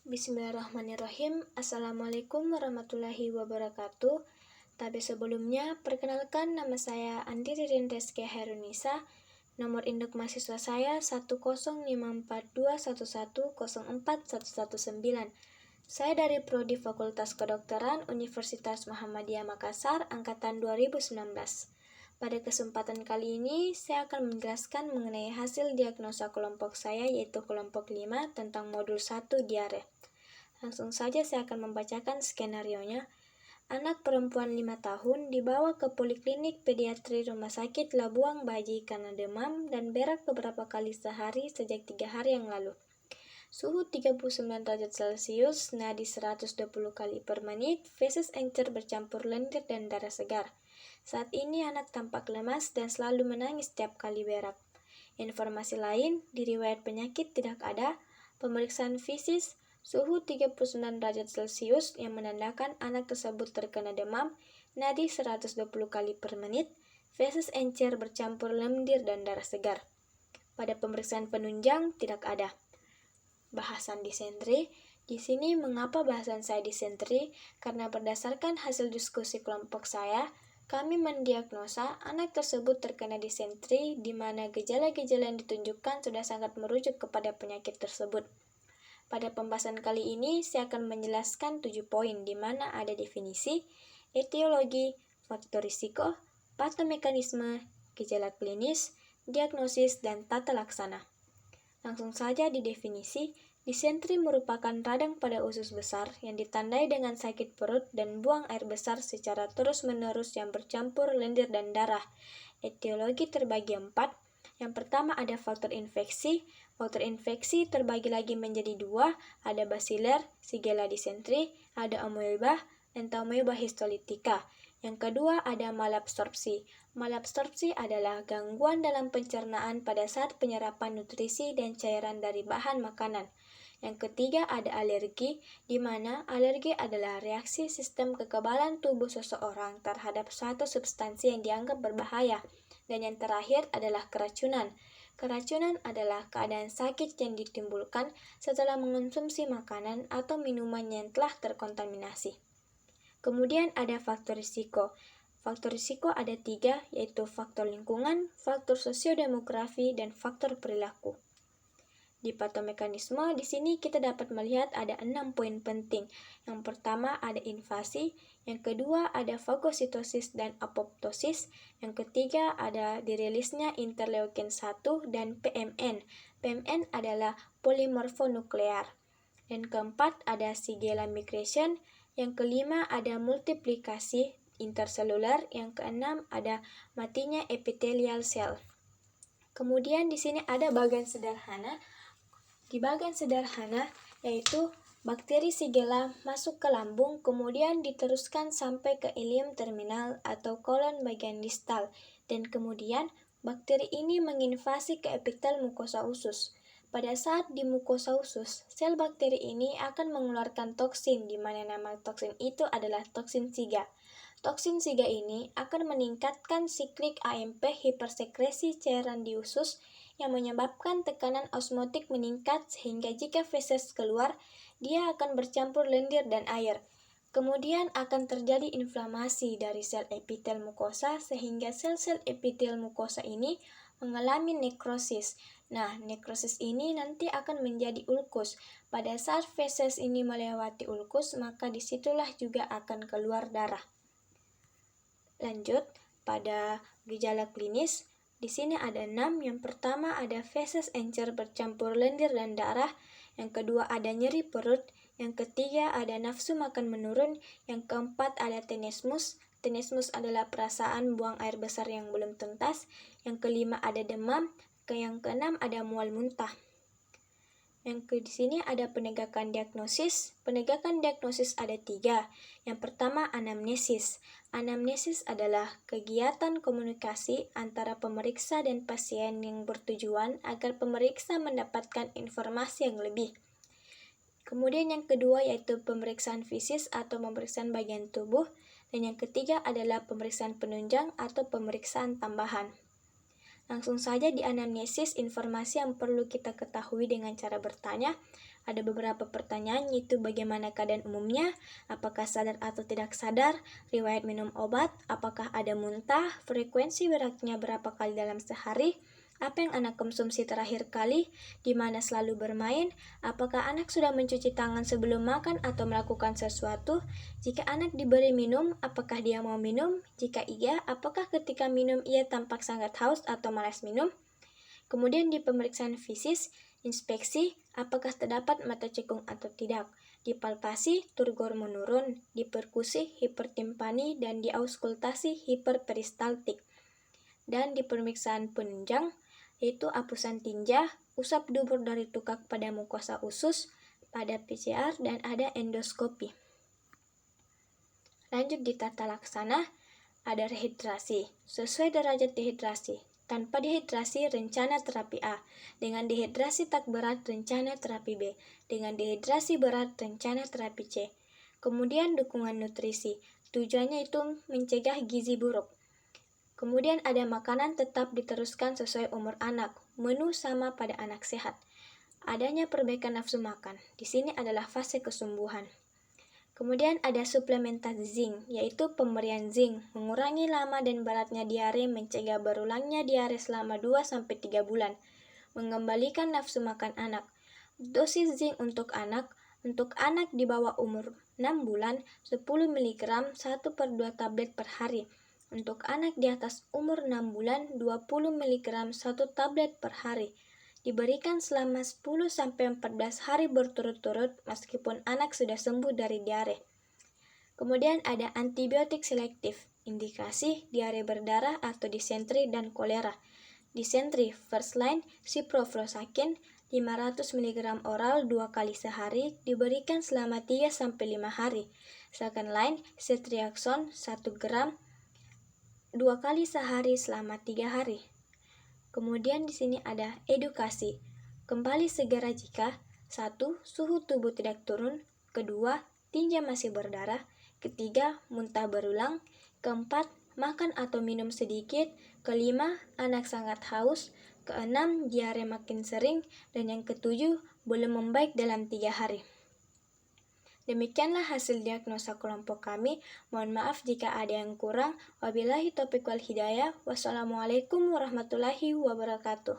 Bismillahirrahmanirrahim. Assalamualaikum warahmatullahi wabarakatuh. Tapi sebelumnya, perkenalkan nama saya Andi Ririn Reski Herunisa. Nomor induk mahasiswa saya 1054211041119. Saya dari Prodi Fakultas Kedokteran Universitas Muhammadiyah Makassar, angkatan 2019. Pada kesempatan kali ini, saya akan menjelaskan mengenai hasil diagnosa kelompok saya, yaitu kelompok 5 tentang modul 1 diare. Langsung saja saya akan membacakan skenarionya. Anak perempuan 5 tahun dibawa ke poliklinik pediatri Rumah Sakit Labuang Baji karena demam dan berak beberapa kali sehari sejak 3 hari yang lalu. Suhu 39 derajat Celcius, nadi 120 kali per menit, feses encer bercampur lendir dan darah segar. Saat ini anak tampak lemas dan selalu menangis setiap kali berak. Informasi lain, di riwayat penyakit tidak ada. Pemeriksaan fisis, suhu 39 derajat Celcius yang menandakan anak tersebut terkena demam, nadi 120 kali per menit, feses encer bercampur lendir dan darah segar. Pada pemeriksaan penunjang tidak ada. Bahasan disentri. Di sini mengapa bahasan saya disentri? Karena berdasarkan hasil diskusi kelompok saya, kami mendiagnosa anak tersebut terkena disentri di mana gejala-gejala yang ditunjukkan sudah sangat merujuk kepada penyakit tersebut. Pada pembahasan kali ini, saya akan menjelaskan 7 poin di mana ada definisi, etiologi, faktor risiko, patomekanisme, gejala klinis, diagnosis, dan tata laksana. Langsung saja di definisi, disentri merupakan radang pada usus besar yang ditandai dengan sakit perut dan buang air besar secara terus-menerus yang bercampur lendir dan darah. Etiologi terbagi 4. Yang pertama ada faktor infeksi. Faktor infeksi terbagi lagi menjadi 2, ada basiler, Shigella dysentery, ada amoeba, Entamoeba histolytica. Yang kedua ada malabsorpsi. Malabsorpsi adalah gangguan dalam pencernaan pada saat penyerapan nutrisi dan cairan dari bahan makanan. Yang ketiga ada alergi, di mana alergi adalah reaksi sistem kekebalan tubuh seseorang terhadap suatu substansi yang dianggap berbahaya. Dan yang terakhir adalah keracunan. Keracunan adalah keadaan sakit yang ditimbulkan setelah mengonsumsi makanan atau minuman yang telah terkontaminasi. Kemudian ada faktor risiko. Faktor risiko ada 3, yaitu faktor lingkungan, faktor sosiodemografi, dan faktor perilaku. Di patomekanisme, di sini kita dapat melihat ada 6 poin penting. Yang pertama ada invasi, yang kedua ada fagositosis dan apoptosis, yang ketiga ada dirilisnya interleukin 1 dan PMN. PMN adalah polimorfonuklear. Dan keempat ada Shigella migration, yang kelima ada multiplikasi interselular, yang keenam ada matinya epithelial cell. Kemudian di sini ada bagian sederhana. Di bagian sederhana yaitu bakteri Shigella masuk ke lambung kemudian diteruskan sampai ke ileum terminal atau kolon bagian distal dan kemudian bakteri ini menginvasi ke epitel mukosa usus. Pada saat di mukosa usus, sel bakteri ini akan mengeluarkan toksin di mana nama toksin itu adalah toksin Shiga. Toksin Shiga ini akan meningkatkan siklik AMP hipersekresi cairan di usus yang menyebabkan tekanan osmotik meningkat sehingga jika feses keluar, dia akan bercampur lendir dan air. Kemudian akan terjadi inflamasi dari sel epitel mukosa sehingga sel-sel epitel mukosa ini mengalami nekrosis. Nah, nekrosis ini nanti akan menjadi ulkus. Pada saat feses ini melewati ulkus, maka disitulah juga akan keluar darah. Lanjut, pada gejala klinis, di sini ada 6. Yang pertama ada feses encer bercampur lendir dan darah. Yang kedua ada nyeri perut. Yang ketiga ada nafsu makan menurun. Yang keempat ada tenesmus. Tenesmus adalah perasaan buang air besar yang belum tuntas. Yang kelima ada demam. Yang keenam ada mual muntah. Di sini ada penegakan diagnosis. Penegakan diagnosis ada 3. Yang pertama anamnesis. Anamnesis adalah kegiatan komunikasi antara pemeriksa dan pasien yang bertujuan agar pemeriksa mendapatkan informasi yang lebih. Kemudian yang kedua yaitu pemeriksaan fisis atau pemeriksaan bagian tubuh. Dan yang ketiga adalah pemeriksaan penunjang atau pemeriksaan tambahan. Langsung saja di anamnesis, informasi yang perlu kita ketahui dengan cara bertanya, Ada beberapa pertanyaan, yaitu bagaimana keadaan umumnya, apakah sadar atau tidak sadar, riwayat minum obat, apakah ada muntah, frekuensi beratnya berapa kali dalam sehari, apa yang anak konsumsi terakhir kali, di mana selalu bermain, apakah anak sudah mencuci tangan sebelum makan atau melakukan sesuatu, jika anak diberi minum, apakah dia mau minum, jika iya, apakah ketika minum ia tampak sangat haus atau malas minum. Kemudian di pemeriksaan fisik, inspeksi, apakah terdapat mata cekung atau tidak. Di palpasi, turgor menurun, di perkusi, hipertimpani, dan di auskultasi, hiperperistaltik. Dan di pemeriksaan penunjang, yaitu apusan tinja, usap dubur dari tukak pada mukosa usus, pada PCR, dan ada endoskopi. Lanjut di tata laksana, ada rehidrasi, sesuai derajat dehidrasi. Tanpa dehidrasi, rencana terapi A. Dengan dehidrasi tak berat, rencana terapi B. Dengan dehidrasi berat, rencana terapi C. Kemudian dukungan nutrisi. Tujuannya itu mencegah gizi buruk. Kemudian ada makanan tetap diteruskan sesuai umur anak. Menu sama pada anak sehat. Adanya perbaikan nafsu makan. Di sini adalah fase kesembuhan. Kemudian ada suplementasi zinc, yaitu pemberian zinc, mengurangi lama dan beratnya diare, mencegah berulangnya diare selama 2-3 bulan, mengembalikan nafsu makan anak. Dosis zinc untuk anak di bawah umur 6 bulan, 10 mg 1/2 tablet per hari. Untuk anak di atas umur 6 bulan, 20 mg 1 tablet per hari. Diberikan selama 10-14 hari berturut-turut meskipun anak sudah sembuh dari diare. Kemudian ada antibiotik selektif, indikasi diare berdarah atau disentri dan kolera. Disentri first line ciprofloxacin 500 mg oral 2 kali sehari diberikan selama 3-5 hari. Second line ceftriaxone 1 gram 2 kali sehari selama 3 hari. Kemudian di sini ada edukasi. Kembali segera jika 1. Suhu tubuh tidak turun, 2. Tinja masih berdarah, 3. Muntah berulang, 4. Makan atau minum sedikit, 5. Anak sangat haus, 6. Diare makin sering, dan yang 7. Belum membaik dalam 3 hari. Demikianlah hasil diagnosa kelompok kami. Mohon maaf jika ada yang kurang. Wabillahi taufiq wal hidayah. Wassalamualaikum warahmatullahi wabarakatuh.